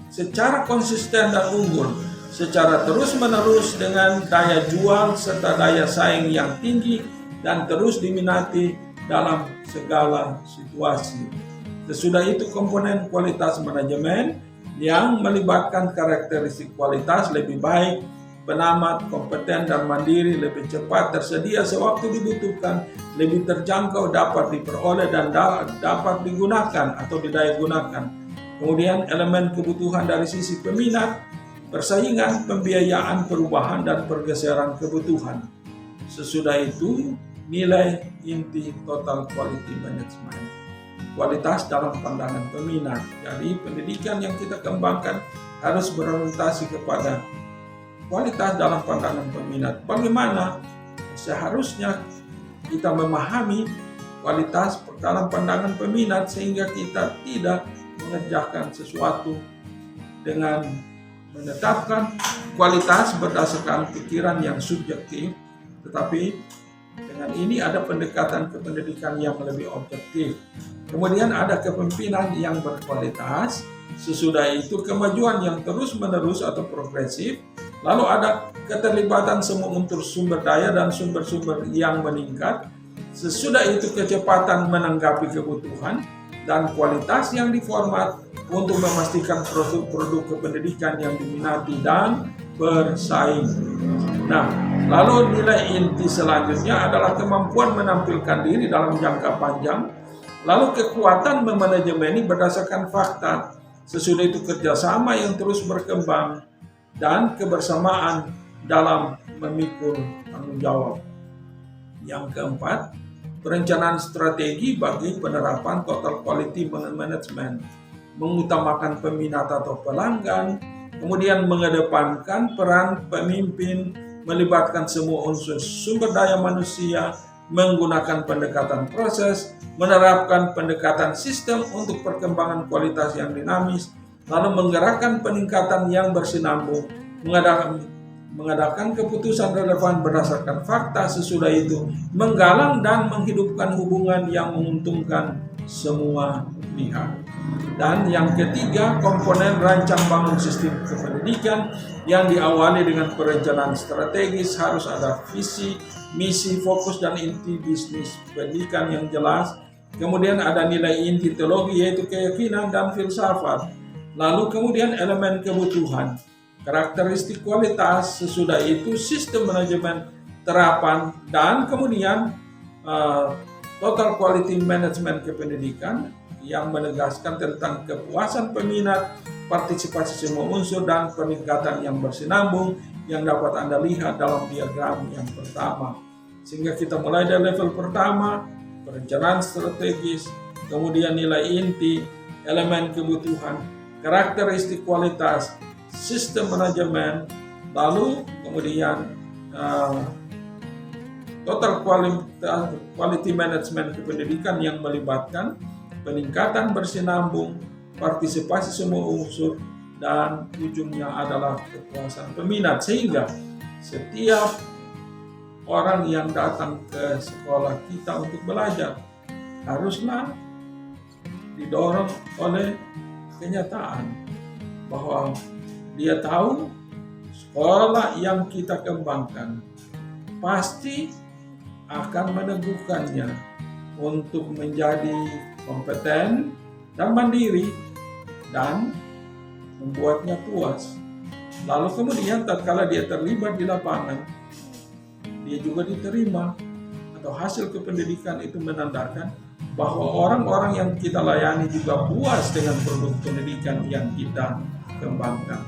[SPEAKER 1] secara konsisten dan unggul, secara terus-menerus dengan daya jual serta daya saing yang tinggi dan terus diminati dalam segala situasi. Sesudah itu komponen kualitas manajemen yang melibatkan karakteristik kualitas lebih baik, penamat, kompeten dan mandiri, lebih cepat, tersedia sewaktu dibutuhkan, lebih terjangkau, dapat diperoleh dan dapat digunakan atau didayagunakan. Kemudian elemen kebutuhan dari sisi peminat, persaingan, pembiayaan, perubahan dan pergeseran kebutuhan. Sesudah itu nilai inti total quality management. Kualitas dalam pandangan peminat. Jadi pendidikan yang kita kembangkan harus berorientasi kepada kualitas dalam pandangan peminat. Bagaimana seharusnya kita memahami kualitas dalam pandangan peminat sehingga kita tidak mengerjakan sesuatu dengan menetapkan kualitas berdasarkan pikiran yang subjektif, tetapi dengan ini ada pendekatan kependidikan yang lebih objektif. Kemudian ada kepemimpinan yang berkualitas, sesudah itu kemajuan yang terus-menerus atau progresif. Lalu ada keterlibatan semua unsur sumber daya dan sumber-sumber yang meningkat. Sesudah itu kecepatan menanggapi kebutuhan dan kualitas yang diformat untuk memastikan produk-produk kependidikan yang diminati dan bersaing. Nah, lalu nilai inti selanjutnya adalah kemampuan menampilkan diri dalam jangka panjang. Lalu kekuatan memanajemeni berdasarkan fakta. Sesudah itu kerjasama yang terus berkembang dan kebersamaan dalam memikul tanggung jawab. Yang keempat, perencanaan strategi bagi penerapan total quality management, mengutamakan peminat atau pelanggan, kemudian mengedepankan peran pemimpin, melibatkan semua unsur sumber daya manusia, menggunakan pendekatan proses, menerapkan pendekatan sistem untuk perkembangan kualitas yang dinamis, lalu menggerakkan peningkatan yang bersinambung, mengadakan keputusan relevan berdasarkan fakta. Sesudah itu menggalang dan menghidupkan hubungan yang menguntungkan semua pihak. Dan yang ketiga, komponen rancang bangun sistem kependidikan yang diawali dengan perencanaan strategis, harus ada visi, misi, fokus, dan inti bisnis pendidikan yang jelas. Kemudian ada nilai inti teologi yaitu keyakinan dan filsafat. Lalu kemudian elemen kebutuhan, karakteristik kualitas, sesudah itu sistem manajemen terapan, dan kemudian total quality management kependidikan yang menegaskan tentang kepuasan peminat, partisipasi semua unsur, dan peningkatan yang bersinambung yang dapat Anda lihat dalam diagram yang pertama. Sehingga kita mulai dari level pertama, perencanaan strategis, kemudian nilai inti, elemen kebutuhan, karakteristik kualitas, sistem manajemen, lalu kemudian total quality management kependidikan yang melibatkan peningkatan bersinambung, partisipasi semua unsur, dan ujungnya adalah kepuasan peminat. Sehingga setiap orang yang datang ke sekolah kita untuk belajar haruslah didorong oleh kenyataan bahwa dia tahu sekolah yang kita kembangkan pasti akan meneguhkannya untuk menjadi kompeten dan mandiri dan membuatnya puas. Lalu kemudian tatkala dia terlibat di lapangan, dia juga diterima, atau hasil kependidikan itu menandakan bahwa orang-orang yang kita layani juga puas dengan produk pendidikan yang kita kembangkan.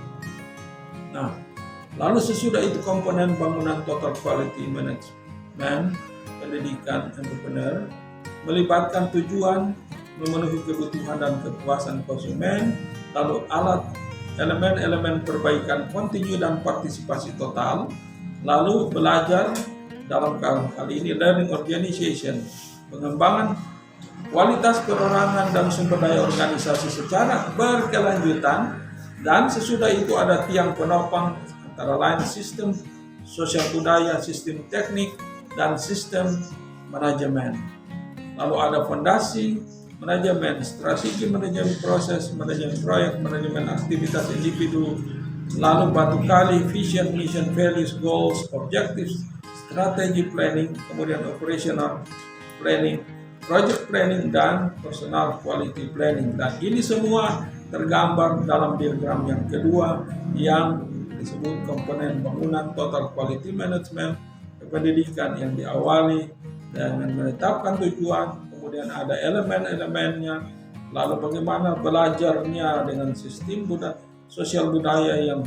[SPEAKER 1] Nah, lalu sesudah itu komponen bangunan total quality management pendidikan entrepreneur melibatkan tujuan memenuhi kebutuhan dan kepuasan konsumen, lalu alat elemen-elemen perbaikan kontinu dan partisipasi total, lalu belajar dalam hal ini learning organization, pengembangan kualitas perorangan dan sumber daya organisasi secara berkelanjutan, dan sesudah itu ada tiang penopang antara lain sistem sosial budaya, sistem teknik, dan sistem manajemen. Lalu ada fondasi manajemen, strategi manajemen proses, manajemen proyek, manajemen aktivitas individu, lalu batu kali, vision, mission, values, goals, objectives, strategi planning, kemudian operational planning, project planning, dan personal quality planning. Dan ini semua tergambar dalam diagram yang kedua yang disebut komponen bangunan total quality management pendidikan yang diawali dengan menetapkan tujuan, kemudian ada elemen-elemennya, lalu bagaimana belajarnya dengan sistem sosial budaya yang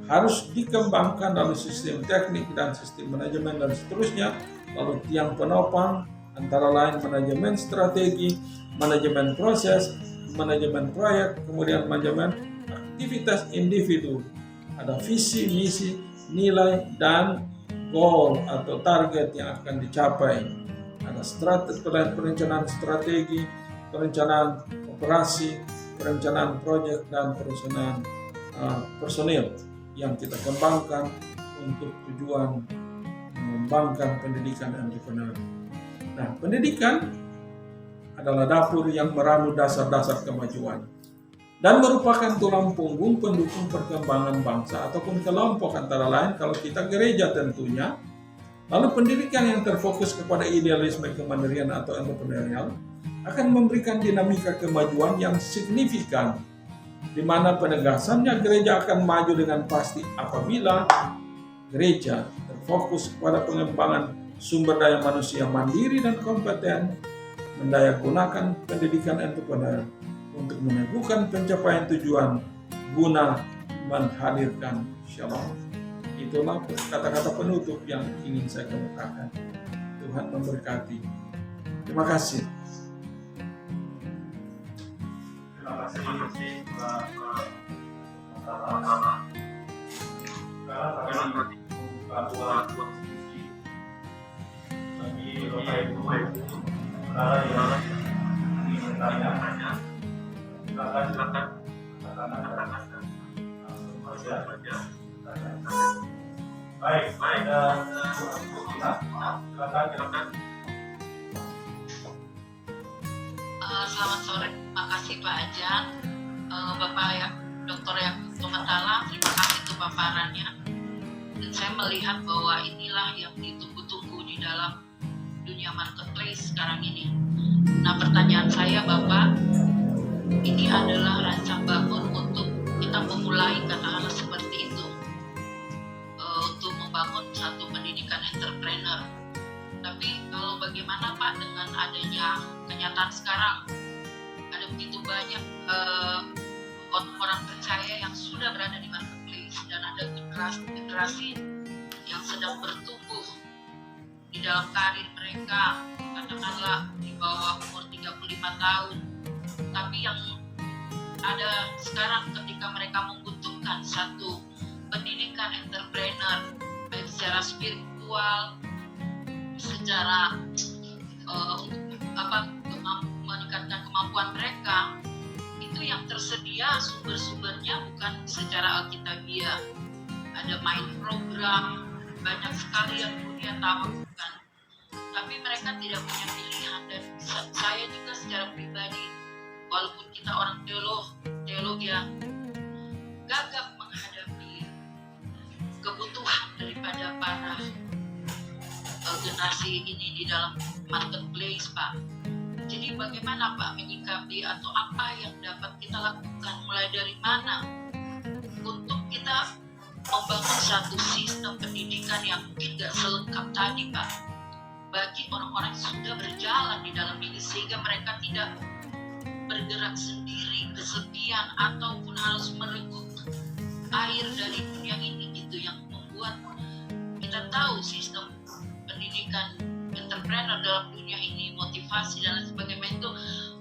[SPEAKER 1] harus dikembangkan dalam sistem teknik dan sistem manajemen dan seterusnya, lalu tiang penopang antara lain manajemen strategi, manajemen proses, manajemen proyek, kemudian manajemen aktivitas individu, ada visi, misi, nilai, dan goal atau target yang akan dicapai. Ada perencanaan strategi, perencanaan operasi, perencanaan proyek, dan perencanaan personil yang kita kembangkan untuk tujuan mengembangkan pendidikan entrepreneur. Nah, pendidikan adalah dapur yang meramu dasar-dasar kemajuan dan merupakan tulang punggung pendukung perkembangan bangsa ataupun kelompok, antara lain kalau kita gereja tentunya. Lalu pendidikan yang terfokus kepada idealisme kemandirian atau entrepreneurial akan memberikan dinamika kemajuan yang signifikan, di mana penegasannya gereja akan maju dengan pasti apabila gereja terfokus kepada pengembangan sumber daya manusia mandiri dan kompeten, mendayagunakan pendidikan entrepreneur untuk meneguhkan pencapaian tujuan guna menghadirkan shalom. Itulah kata-kata penutup yang ingin saya kemukakan. Tuhan memberkati. Terima kasih.
[SPEAKER 2] Terima kasih Pak. Sekarang Pak buat diskusi bagi Bapak Ibu yang ingin bertanya. Silakan. Baik, silakan.
[SPEAKER 3] Selamat sore, terima kasih Pak Ajan, Bapak ya, Dr. Yakub Matala, terima kasih untuk paparannya. Dan saya melihat bahwa inilah yang ditunggu-tunggu di dalam dunia marketplace sekarang ini. Nah, pertanyaan saya Bapak, ini adalah rancang bangun untuk kita memulai katakanlah seperti itu, untuk membangun satu pendidikan entrepreneur. Tapi kalau bagaimana Pak dengan adanya kenyataan sekarang, ada begitu banyak orang percaya yang sudah berada di marketplace dan ada generasi yang sedang bertumbuh di dalam karir mereka, katakanlah di bawah umur 35 tahun. Tapi yang ada sekarang ketika mereka membutuhkan satu pendidikan entrepreneur, baik secara spiritual, secara meningkatkan kemampuan mereka, itu yang tersedia sumber-sumbernya bukan secara alkitabiah. Ada main program, banyak sekali yang dunia tawarkan, tapi mereka tidak punya pilihan. Dan saya juga secara pribadi, walaupun kita orang teologi yang gagap menghadapi kebutuhan daripada para generasi ini di dalam marketplace Pak. Jadi bagaimana Pak menyikapi atau apa yang dapat kita lakukan, mulai dari mana untuk kita membangun satu sistem pendidikan yang mungkin gak selengkap tadi Pak, bagi orang-orang yang sudah berjalan di dalam ini, sehingga mereka tidak bergerak sendiri kesepian ataupun harus mereguk air dari dunia ini gitu, yang membuat kita tahu sistem pendidikan entrepreneur dalam dunia ini, motivasi dan lain sebagainya, itu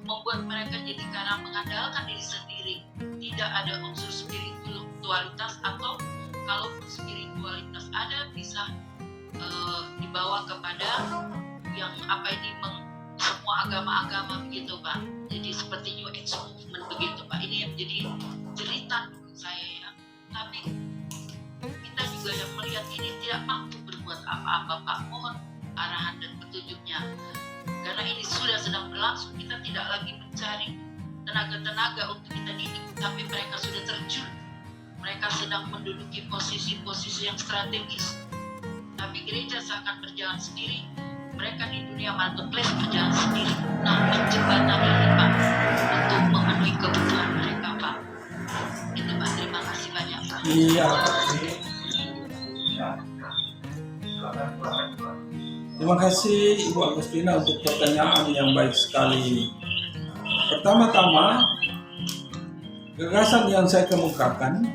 [SPEAKER 3] membuat mereka jadi karena mengandalkan diri sendiri, tidak ada unsur spiritualitas, atau kalaupun spiritualitas ada bisa dibawa kepada yang semua agama-agama begitu Pak. Jadi seperti New Age movement begitu Pak. Ini yang jadi cerita menurut saya ya. Tapi kita juga yang melihat ini tidak mampu berbuat apa-apa Pak. Mohon arahan dan petunjuknya. Karena ini sudah sedang berlangsung, kita tidak lagi mencari tenaga-tenaga untuk kita didik, tapi mereka sudah terjun. Mereka sedang menduduki posisi-posisi yang strategis. Tapi gereja seakan berjalan sendiri, mereka di dunia marketplace berjalan sendiri. Nah, jembatan ini Pak, untuk memenuhi kebutuhan mereka Pak. Itu Pak, terima kasih banyak Pak.
[SPEAKER 1] Iya. Terima kasih Ibu Agustina untuk pertanyaan yang baik sekali. Pertama-tama, gagasan yang saya kemukakan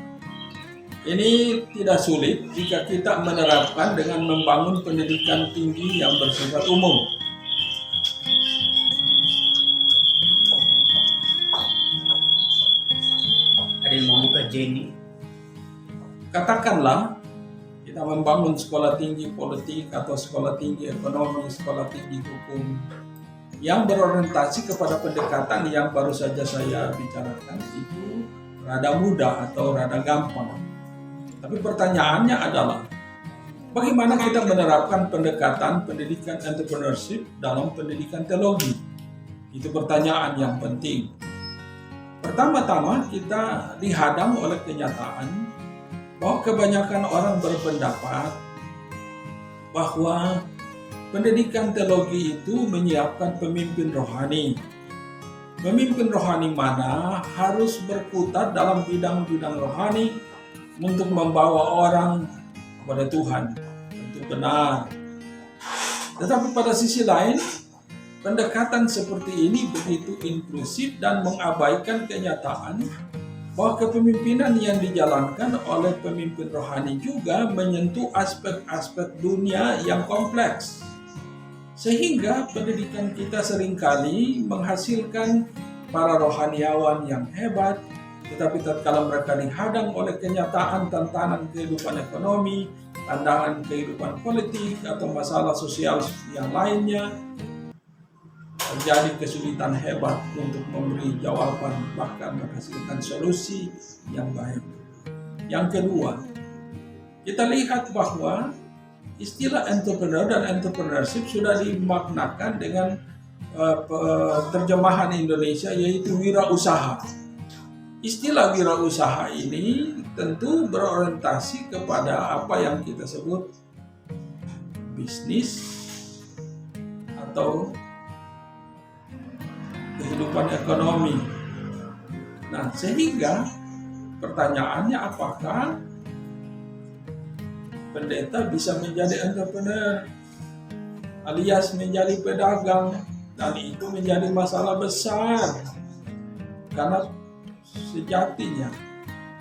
[SPEAKER 1] ini tidak sulit jika kita menerapkan dengan membangun pendidikan tinggi yang bersifat umum.
[SPEAKER 4] Ada yang mau buka Jenny?
[SPEAKER 1] Katakanlah kita membangun sekolah tinggi politik atau sekolah tinggi ekonomi, sekolah tinggi hukum yang berorientasi kepada pendekatan yang baru saja saya bicarakan, itu rada mudah atau rada gampang. Tapi pertanyaannya adalah bagaimana kita menerapkan pendekatan pendidikan entrepreneurship dalam pendidikan teologi? Itu pertanyaan yang penting. Pertama-tama kita dihadang oleh kenyataan bahwa kebanyakan orang berpendapat bahwa pendidikan teologi itu menyiapkan pemimpin rohani. Pemimpin rohani mana harus berkutat dalam bidang-bidang rohani untuk membawa orang kepada Tuhan. Itu benar. Tetapi pada sisi lain, pendekatan seperti ini begitu inklusif dan mengabaikan kenyataan bahwa kepemimpinan yang dijalankan oleh pemimpin rohani juga menyentuh aspek-aspek dunia yang kompleks. Sehingga pendidikan kita seringkali menghasilkan para rohaniawan yang hebat, tetapi tatkala mereka dihadang oleh kenyataan tantangan kehidupan ekonomi, tantangan kehidupan politik, atau masalah sosial yang lainnya, terjadi kesulitan hebat untuk memberi jawaban, bahkan menghasilkan solusi yang baik. Yang kedua, kita lihat bahwa istilah entrepreneur dan entrepreneurship sudah dimaknakan dengan terjemahan Indonesia, yaitu wirausaha. Istilah wirausaha ini tentu berorientasi kepada apa yang kita sebut bisnis atau kehidupan ekonomi. Nah, sehingga pertanyaannya, apakah pendeta bisa menjadi entrepreneur alias menjadi pedagang? Dan itu menjadi masalah besar, karena sejatinya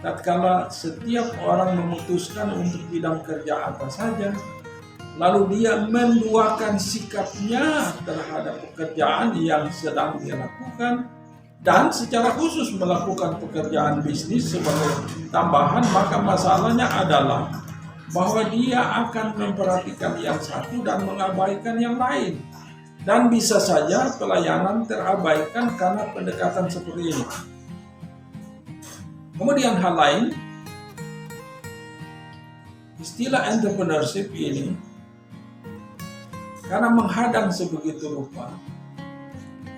[SPEAKER 1] tatkala setiap orang memutuskan untuk bidang kerja apa saja, lalu dia menduakan sikapnya terhadap pekerjaan yang sedang dia lakukan, dan secara khusus melakukan pekerjaan bisnis sebagai tambahan, maka masalahnya adalah bahwa dia akan memperhatikan yang satu dan mengabaikan yang lain. Dan bisa saja pelayanan terabaikan karena pendekatan seperti ini. Kemudian hal lain, istilah entrepreneurship ini karena menghadang sebegitu rupa,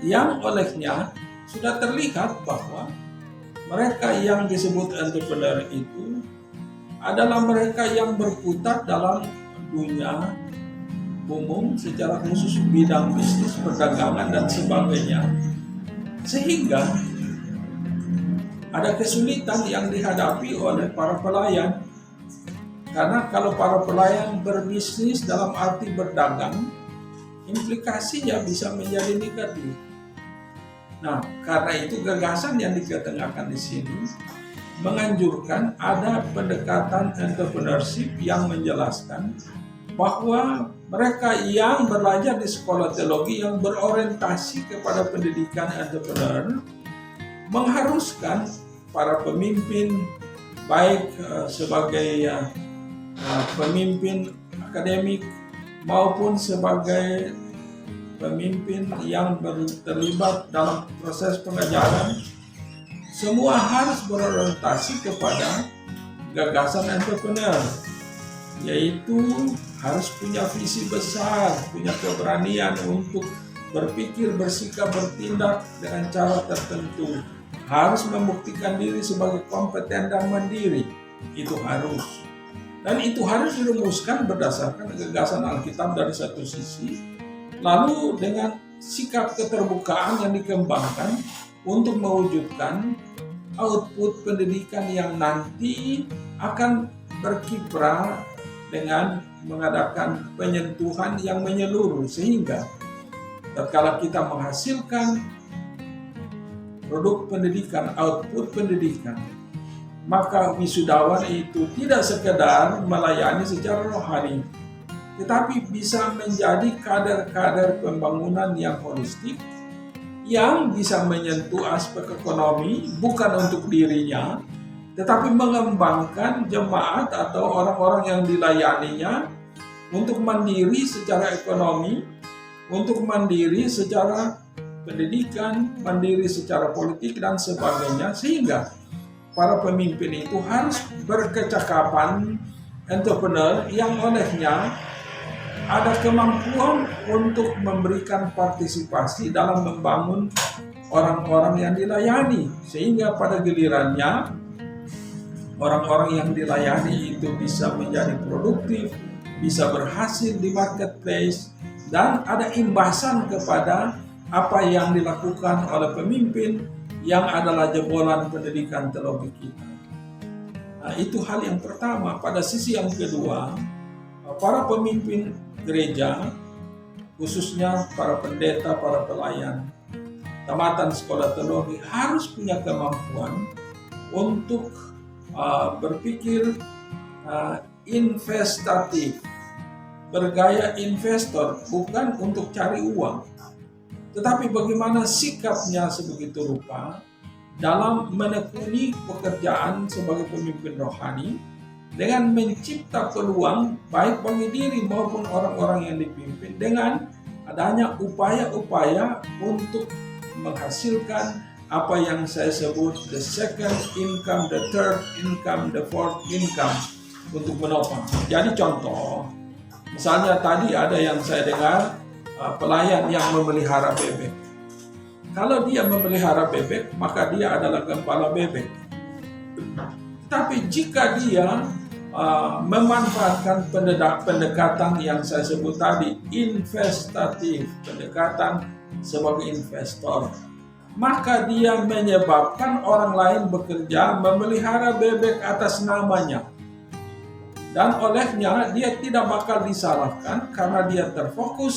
[SPEAKER 1] yang olehnya sudah terlihat bahwa mereka yang disebut entrepreneur itu adalah mereka yang berkutat dalam dunia umum, secara khusus bidang bisnis, perdagangan, dan sebagainya. Sehingga ada kesulitan yang dihadapi oleh para pelayan. Karena kalau para pelayan berbisnis dalam arti berdagang, implikasinya bisa menjadi negatif. Nah, karena itu gagasan yang diketengahkan di sini menganjurkan ada pendekatan entrepreneurship yang menjelaskan bahwa mereka yang belajar di sekolah teologi yang berorientasi kepada pendidikan entrepreneur mengharuskan para pemimpin, baik sebagai pemimpin akademik maupun sebagai pemimpin yang terlibat dalam proses pengajaran, semua harus berorientasi kepada gagasan entrepreneur, yaitu harus punya visi besar, punya keberanian untuk berpikir, bersikap, bertindak dengan cara tertentu, harus membuktikan diri sebagai kompeten dan mandiri. Itu harus. Dan itu harus dirumuskan berdasarkan gagasan Alkitab dari satu sisi, lalu dengan sikap keterbukaan yang dikembangkan untuk mewujudkan output pendidikan yang nanti akan berkiprah dengan mengadakan penyentuhan yang menyeluruh, sehingga tatkala kita menghasilkan produk pendidikan, output pendidikan, maka wisudawan itu tidak sekedar melayani secara rohani, tetapi bisa menjadi kader-kader pembangunan yang holistik, yang bisa menyentuh aspek ekonomi bukan untuk dirinya, tetapi mengembangkan jemaat atau orang-orang yang dilayaninya untuk mandiri secara ekonomi, untuk mandiri secara pendidikan, mandiri secara politik, dan sebagainya. Sehingga para pemimpin itu harus berkecakapan entrepreneur yang olehnya ada kemampuan untuk memberikan partisipasi dalam membangun orang-orang yang dilayani, sehingga pada gilirannya orang-orang yang dilayani itu bisa menjadi produktif, bisa berhasil di marketplace, dan ada imbasan kepada apa yang dilakukan oleh pemimpin yang adalah jebolan pendidikan teologi kita. Nah, itu hal yang pertama. Pada sisi yang kedua, para pemimpin gereja, khususnya para pendeta, para pelayan, tamatan sekolah teologi, harus punya kemampuan untuk berpikir investatif, bergaya investor, bukan untuk cari uang, tetapi bagaimana sikapnya sebegitu rupa dalam menekuni pekerjaan sebagai pemimpin rohani dengan mencipta peluang baik bagi diri maupun orang-orang yang dipimpin dengan adanya upaya-upaya untuk menghasilkan apa yang saya sebut the second income, the third income, the fourth income untuk menopang. Jadi contoh, misalnya tadi ada yang saya dengar pelayan yang memelihara bebek. Kalau dia memelihara bebek, maka dia adalah gembala bebek. Tapi jika dia memanfaatkan pendekatan yang saya sebut tadi, investatif, pendekatan sebagai investor, maka dia menyebabkan orang lain bekerja memelihara bebek atas namanya. Dan olehnya dia tidak bakal disalahkan karena dia terfokus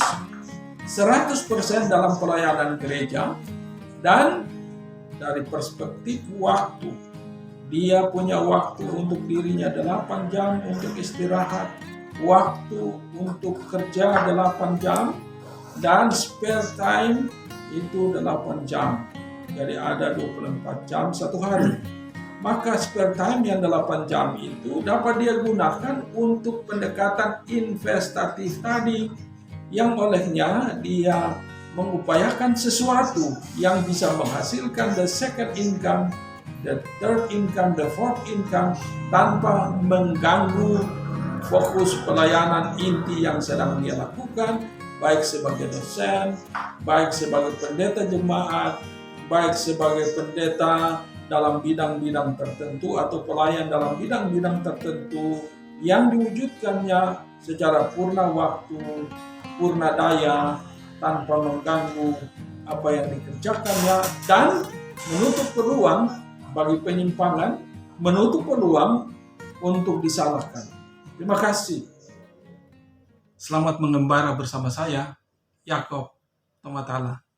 [SPEAKER 1] 100% dalam pelayanan gereja. Dan dari perspektif waktu, dia punya waktu untuk dirinya 8 jam untuk istirahat, waktu untuk kerja 8 jam, dan spare time itu 8 jam. Jadi ada 24 jam satu hari. Maka spare time yang 8 jam itu dapat dia gunakan untuk pendekatan investatif tadi, yang olehnya dia mengupayakan sesuatu yang bisa menghasilkan the second income, the third income, the fourth income, tanpa mengganggu fokus pelayanan inti yang sedang dia lakukan, baik sebagai dosen, baik sebagai pendeta jemaat, baik sebagai pendeta dalam bidang-bidang tertentu atau pelayan dalam bidang-bidang tertentu yang diwujudkannya secara purna waktu, purna daya, tanpa mengganggu apa yang dikerjakannya, dan menutup peluang bagi penyimpangan, menutup peluang untuk disalahkan. Terima kasih. Selamat mengembara bersama saya, Yakob Tomatala.